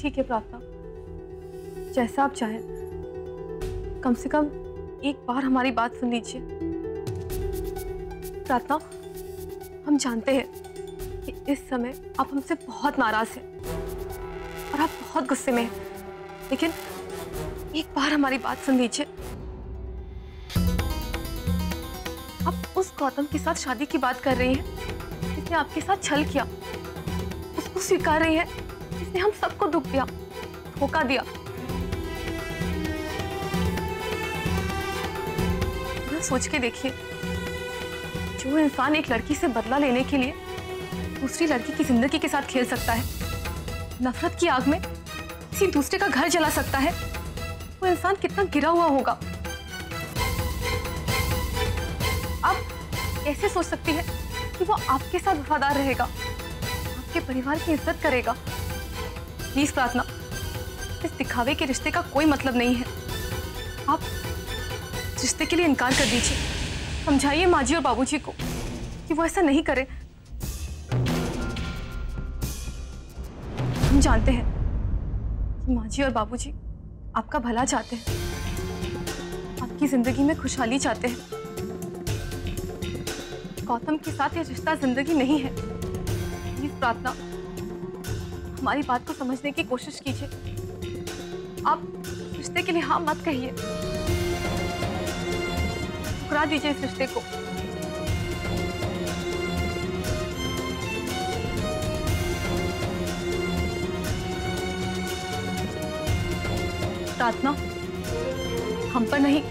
ठीक है प्रार्थना, जैसा आप चाहें। कम से कम एक बार हमारी बात सुन लीजिए। प्रार्थना, हम जानते हैं कि इस समय आप हमसे बहुत नाराज हैं और आप बहुत गुस्से में हैं, लेकिन एक बार हमारी बात सुन लीजिए। आप उस गौतम के साथ शादी की बात कर रही हैं जिसने आपके साथ छल किया, उसको स्वीकार रही है जिसने हम सबको दुख दिया, धोखा दिया। सोच के देखिए, जो इंसान एक लड़की से बदला लेने के लिए दूसरी लड़की की जिंदगी के साथ खेल सकता है, नफरत की आग में किसी दूसरे का घर जला सकता है, वो इंसान कितना गिरा हुआ होगा। आप कैसे सोच सकती है कि वो आपके साथ वफादार रहेगा, आपके परिवार की इज्जत करेगा? प्लीज प्रार्थना, इस दिखावे के रिश्ते का कोई मतलब नहीं है। आप रिश्ते के लिए इनकार कर दीजिए। समझाइए माँ जी और बाबूजी को कि वो ऐसा नहीं करे। हम जानते हैं कि माँ जी और बाबूजी आपका भला चाहते हैं, आपकी जिंदगी में खुशहाली चाहते हैं। गौतम के साथ ये रिश्ता जिंदगी नहीं है। प्लीज प्रार्थना, हमारी बात को समझने की कोशिश कीजिए। आप रिश्ते के लिए हाँ मत कहिए, ठुकरा दीजिए इस रिश्ते को। प्रार्थना, हम पर नहीं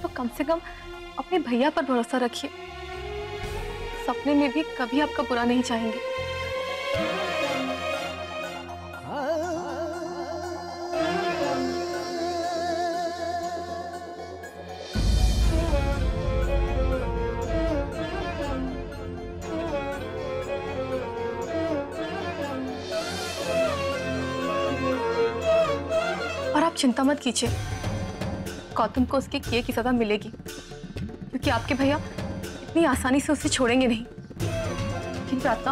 तो कम से कम अपने भैया पर भरोसा रखिए। सपने में भी कभी आपका बुरा नहीं चाहेंगे। और आप चिंता मत कीजिए, गौतम को उसके किए की सजा मिलेगी, क्योंकि आपके भैया इतनी आसानी से उसे छोड़ेंगे नहीं। लेकिन प्रार्थना,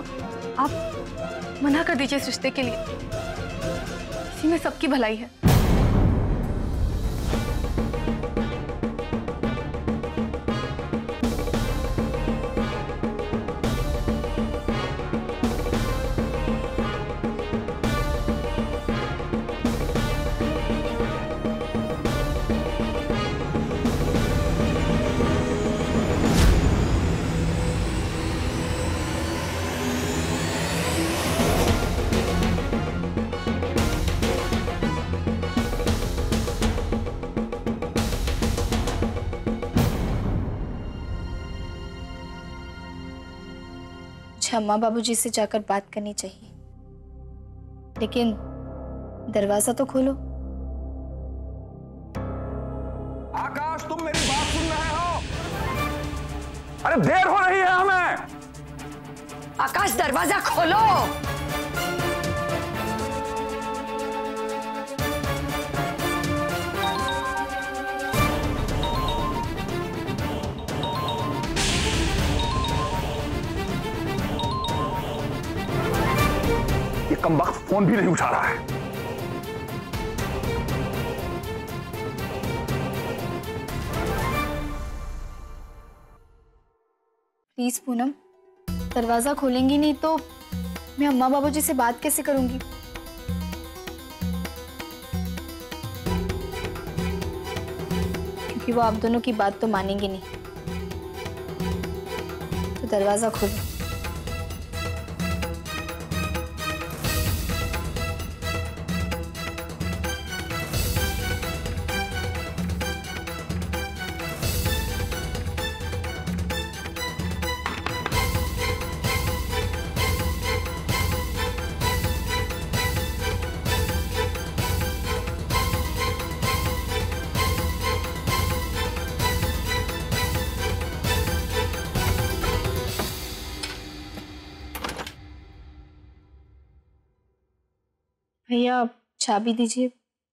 आप मना कर दीजिए इस रिश्ते के लिए। इसी में सबकी भलाई है। अम्मा बाबूजी से जाकर बात करनी चाहिए, लेकिन दरवाजा तो खोलो। आकाश, तुम मेरी बात सुन रहे हो? अरे देर हो रही है हमें। आकाश, दरवाजा खोलो। ये कमबख्त फोन भी नहीं उठा रहा है। प्लीज पूनम, दरवाजा खोलेंगी नहीं तो मैं अम्मा बाबूजी से बात कैसे करूंगी? क्योंकि वो आप दोनों की बात तो मानेंगे नहीं। तो दरवाजा खोलो। भैया चाबी दीजिए,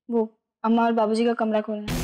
वो अम्मा और बाबूजी का कमरा खोलना है।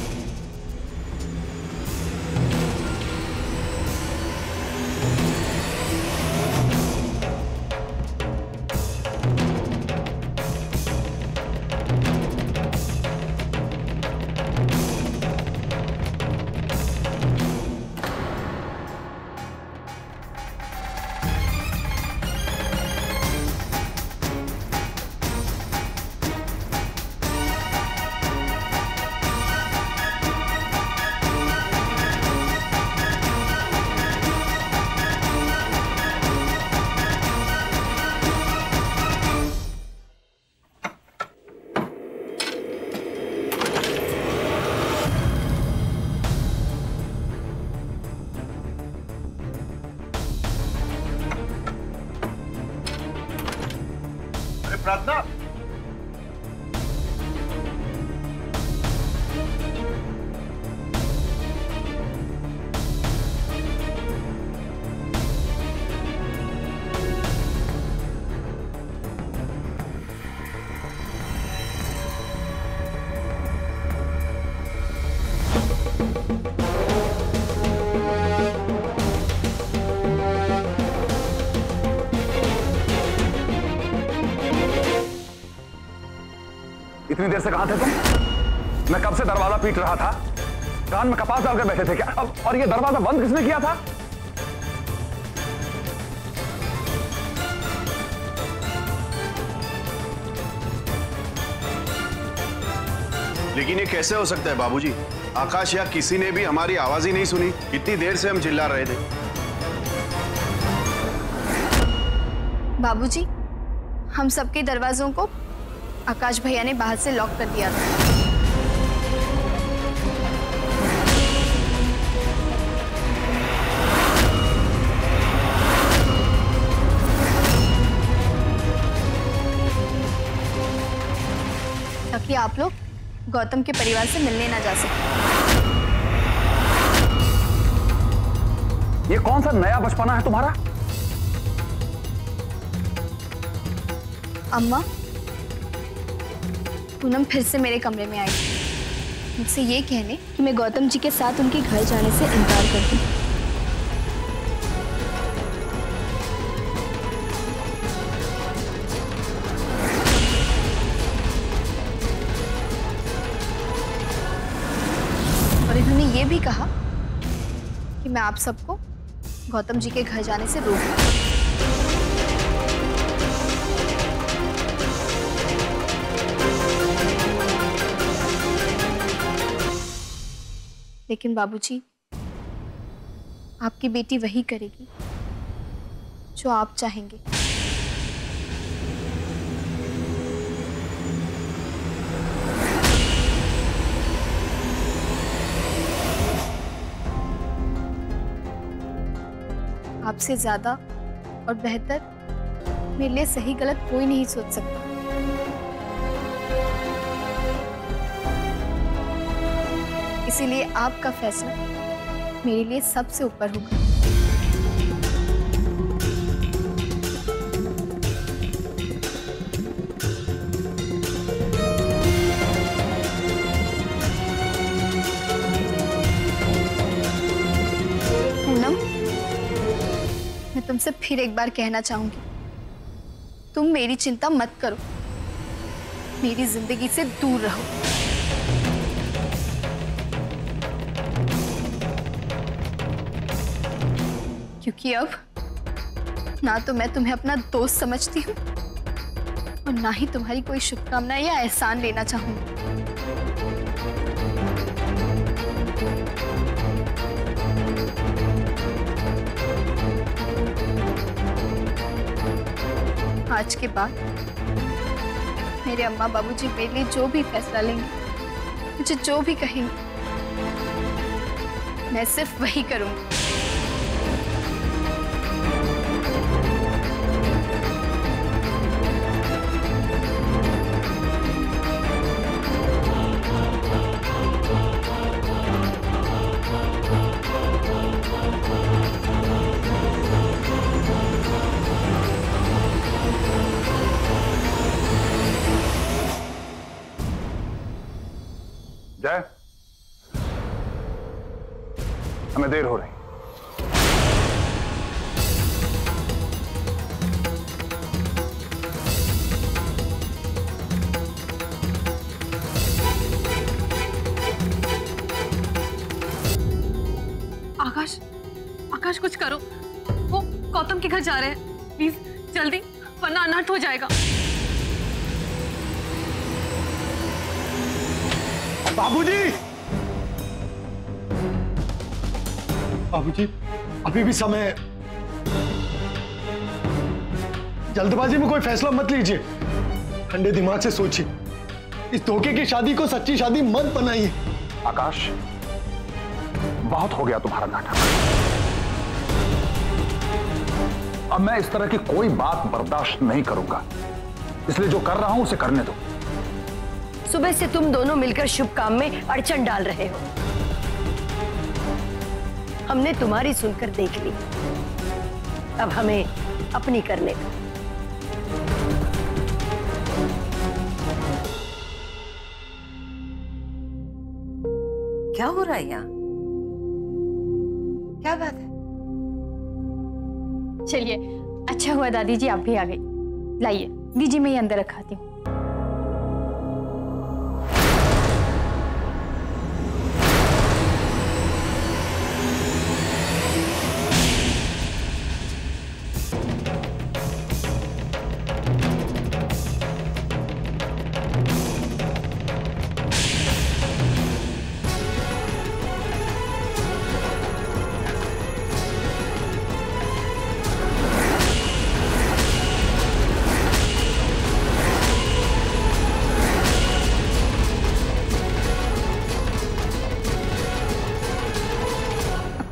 प्रार्थना। इतनी देर से कहां थे तुम? मैं कब से दरवाजा पीट रहा था, कान में कपास डालकर बैठे थे क्या? और ये दरवाजा बंद किसने किया था? लेकिन ये कैसे हो सकता है बाबूजी? आकाश या किसी ने भी हमारी आवाज ही नहीं सुनी। इतनी देर से हम चिल्ला रहे थे। बाबूजी, हम सबके दरवाजों को आकाश भैया ने बाहर से लॉक कर दिया था। ताकि आप लोग गौतम के परिवार से मिलने ना जा सके। ये कौन सा नया बचपना है तुम्हारा? अम्मा, पूनम फिर से मेरे कमरे में आई मुझसे ये कहने कि मैं गौतम जी के साथ उनके घर जाने से इनकार कर दूं। और इन्होंने ये भी कहा कि मैं आप सबको गौतम जी के घर जाने से रोक दूं। लेकिन बाबूजी, आपकी बेटी वही करेगी जो आप चाहेंगे। आपसे ज्यादा और बेहतर मेरे लिए सही गलत कोई नहीं सोच सकता। इसीलिए आपका फैसला मेरे लिए सबसे ऊपर होगा। पूनम, मैं तुमसे फिर एक बार कहना चाहूंगी, तुम मेरी चिंता मत करो, मेरी जिंदगी से दूर रहो। क्योंकि अब ना तो मैं तुम्हें अपना दोस्त समझती हूँ और ना ही तुम्हारी कोई शुभकामना या एहसान लेना चाहूंगी। आज के बाद मेरे अम्मा बाबूजी मेरे लिए जो भी फैसला लेंगे, मुझे जो भी कहेंगे, मैं सिर्फ वही करूंगी। जय, हमें देर हो रही। आकाश कुछ करो, वो गौतम के घर जा रहे हैं, प्लीज जल्दी, वरना अनर्थ हो जाएगा। बाबूजी, बाबूजी, अभी भी समय है। जल्दबाजी में कोई फैसला मत लीजिए, ठंडे दिमाग से सोचिए। इस धोखे की शादी को सच्ची शादी मत बनाइए। आकाश, बहुत हो गया तुम्हारा नाटक। अब मैं इस तरह की कोई बात बर्दाश्त नहीं करूंगा। इसलिए जो कर रहा हूं उसे करने दो। सुबह से तुम दोनों मिलकर शुभ काम में अड़चन डाल रहे हो। हमने तुम्हारी सुनकर देख ली, अब हमें अपनी करने दो। क्या हो रहा है यहाँ? क्या बात है? चलिए, अच्छा हुआ दादी जी आप भी आ गई। लाइए दीजिए, मैं ये अंदर रखाती हूँ।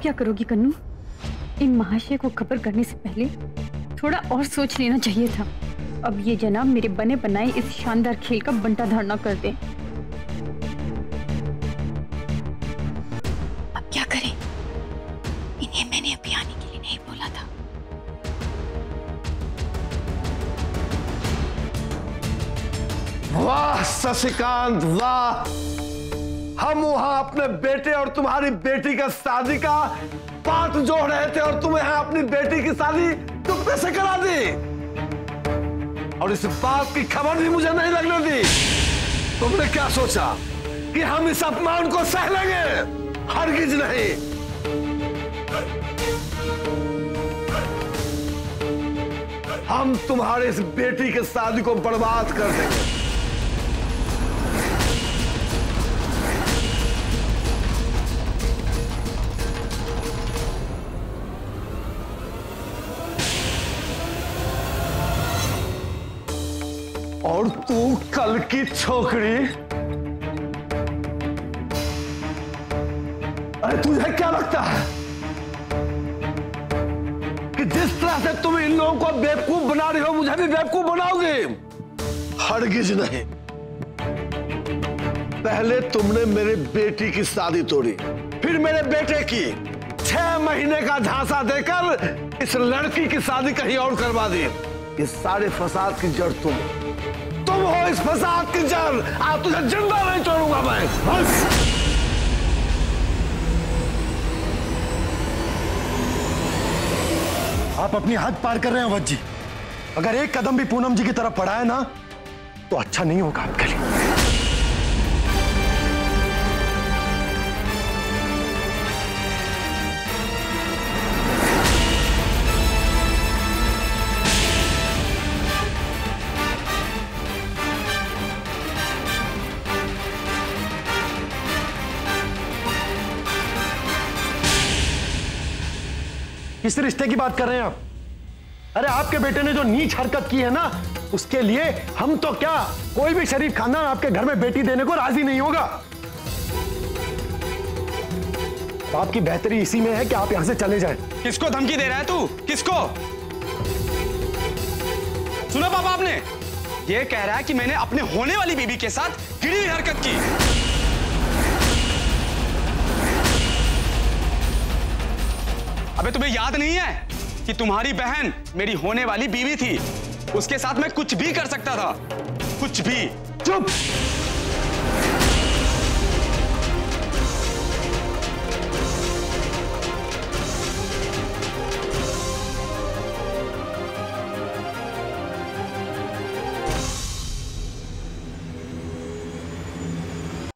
क्या करोगी कन्नू? इन महाशय को खबर करने से पहले थोड़ा और सोच लेना चाहिए था। अब ये जनाब मेरे बने बनाए इस शानदार खेल का बंटाधार न कर दें। अब क्या करें? इन्हें मैंने अभी आने के लिए नहीं बोला था। वाह शशिकांत वाह, हम वहां अपने बेटे और तुम्हारी बेटी का शादी का पाठ जोड़ रहे थे और तुम यहाँ अपनी बेटी की शादी चुपके से करा दी, और इस बात की खबर भी मुझे नहीं लगने दी। तुमने क्या सोचा कि हम इस अपमान को सह लेंगे? हरगिज नहीं। हम तुम्हारे इस बेटी की शादी को बर्बाद कर देंगे। और तू कल की छोकरी, अरे तुझे क्या लगता है कि जिस तरह से तुम इन लोगों को बेवकूफ बना रही हो मुझे भी बेवकूफ बनाओगे? हरगिज नहीं। पहले तुमने मेरे बेटी की शादी तोड़ी, फिर मेरे बेटे की 6 महीने का झांसा देकर इस लड़की की शादी कहीं और करवा दी। इस सारे फसाद की जड़ तुम हो, इस फसाद की जड़। आज तुझे जिंदा नहीं छोड़ूंगा मैं। बस आप अपनी हद पार कर रहे हैं अवध जी। अगर एक कदम भी पूनम जी की तरफ बढ़ाए ना तो अच्छा नहीं होगा आपके लिए। किस रिश्ते की बात कर रहे हैं आप? अरे आपके बेटे ने जो नीच हरकत की है ना, उसके लिए हम तो क्या, कोई भी शरीफ खानदान आपके घर में बेटी देने को राजी नहीं होगा। तो आपकी बेहतरी इसी में है कि आप यहां से चले जाएं। किसको धमकी दे रहा है तू? किसको? सुना पापा आपने? ये कह रहा है कि मैंने अपने होने वाली बीबी के साथ गिरी हुई हरकत की। अबे तुम्हें याद नहीं है कि तुम्हारी बहन मेरी होने वाली बीवी थी? उसके साथ मैं कुछ भी कर सकता था, कुछ भी। चुप।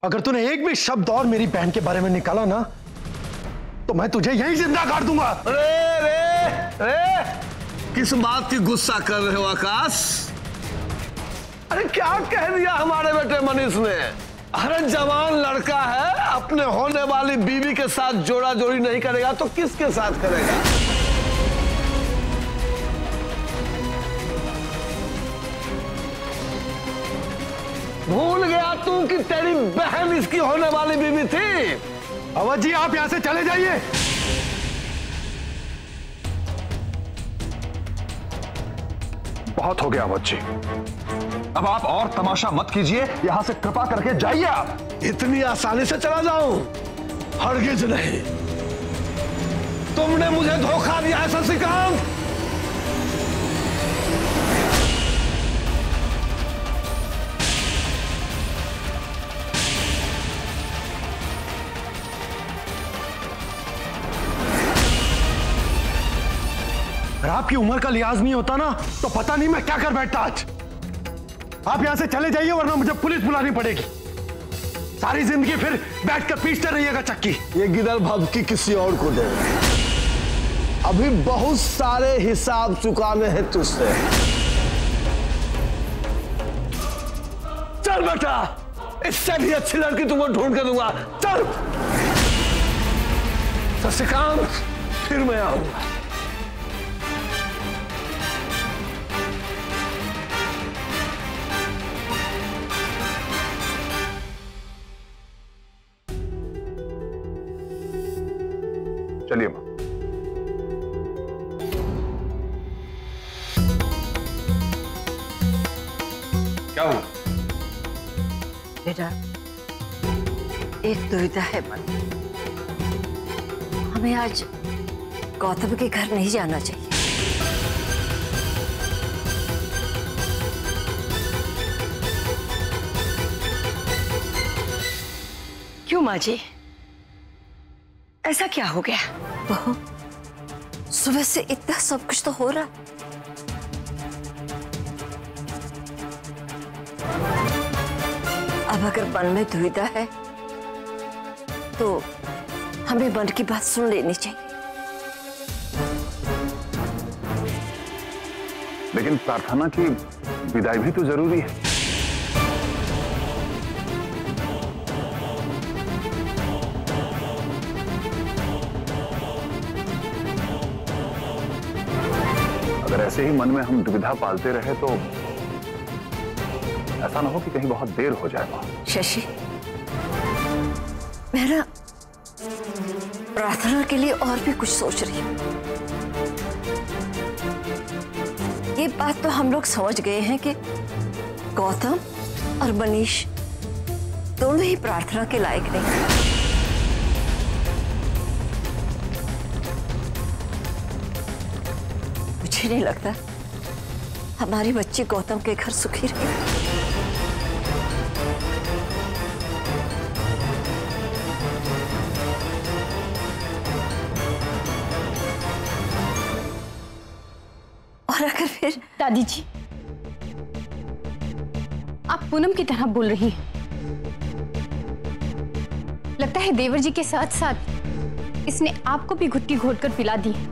अगर तूने एक भी शब्द और मेरी बहन के बारे में निकाला ना तो मैं तुझे यहीं जिंदा काट दूंगा। रे, किस बात की गुस्सा कर रहे हो आकाश? अरे क्या कह दिया हमारे बेटे मनीष ने? अरे जवान लड़का है, अपने होने वाली बीवी के साथ जोड़ा जोड़ी नहीं करेगा तो किसके साथ करेगा? भूल गया तू कि तेरी बहन इसकी होने वाली बीवी थी? अवध जी आप यहां से चले जाइए। बहुत हो गया अवध जी। अब आप और तमाशा मत कीजिए, यहां से कृपा करके जाइए आप। इतनी आसानी से चला जाऊं? हरगिज नहीं। तुमने मुझे धोखा दिया है शशिकांत। अगर आपकी उम्र का लिहाज नहीं होता ना तो पता नहीं मैं क्या कर बैठता आज। आप यहां से चले जाइए वरना मुझे पुलिस बुलानी पड़ेगी। सारी जिंदगी फिर बैठकर पीसते रहिएगा चक्की। ये गिदड़ भभकी किसी और को दो। अभी बहुत सारे हिसाब चुकाने हैं तुझसे। चल बेटा, इससे भी अच्छी लड़की तुमको ढूंढ के दूंगा। चल शशिकांत, फिर मैं आऊंगा। चलिए मां। क्या हुआ? बेटा, एक दुविधा है मन। हमें आज गौतम के घर नहीं जाना चाहिए। क्यों माँ जी, ऐसा क्या हो गया? बहू, सुबह से इतना सब कुछ तो हो रहा। अब अगर मन में दुविधा है तो हमें मन की बात सुन लेनी चाहिए। लेकिन प्रार्थना की विदाई भी तो जरूरी है। अगर ऐसे ही मन में हम दुविधा पालते रहे तो ऐसा ना हो कि कहीं बहुत देर हो जाए। शशि, मैं ना प्रार्थना के लिए और भी कुछ सोच रही हूँ। ये बात तो हम लोग समझ गए हैं कि गौतम और मनीष दोनों ही प्रार्थना के लायक नहीं। मुझे नहीं लगता हमारी बच्ची गौतम के घर सुखी रहे। और अगर फिर दादी जी, आप पूनम की तरह बोल रही हैं। लगता है देवर जी के साथ साथ इसने आपको भी घुट्टी घोटकर पिला दी है।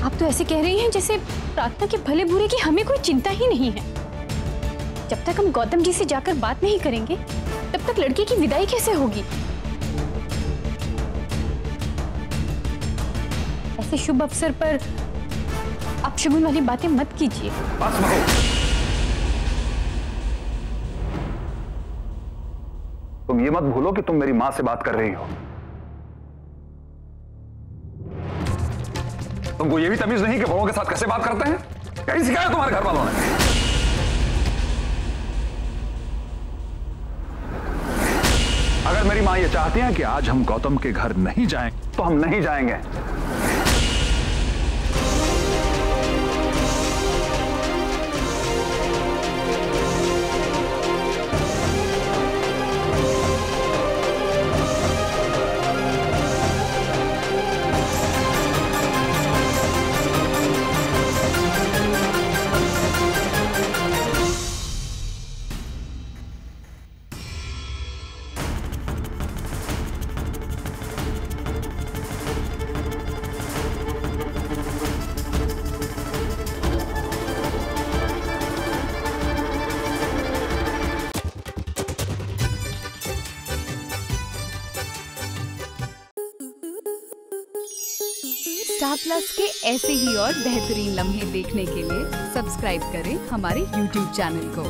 आप तो ऐसे कह रही हैं जैसे प्रार्थना के भले बुरे की हमें कोई चिंता ही नहीं है। जब तक हम गौतम जी से जाकर बात नहीं करेंगे तब तक लड़की की विदाई कैसे होगी? ऐसे शुभ अवसर पर आप शुभन वाली बातें मत कीजिए। बस बहू, तुम ये मत भूलो कि तुम मेरी मां से बात कर रही हो। तुमको ये भी तमीज नहीं कि बड़ों के साथ कैसे बात करते हैं? कहीं सिखाया तुम्हारे घर वालों ने? अगर मेरी मां ये चाहती है कि आज हम गौतम के घर नहीं जाएं, तो हम नहीं जाएंगे। स्टार प्लस के ऐसे ही और बेहतरीन लम्हे देखने के लिए सब्सक्राइब करें हमारे YouTube चैनल को।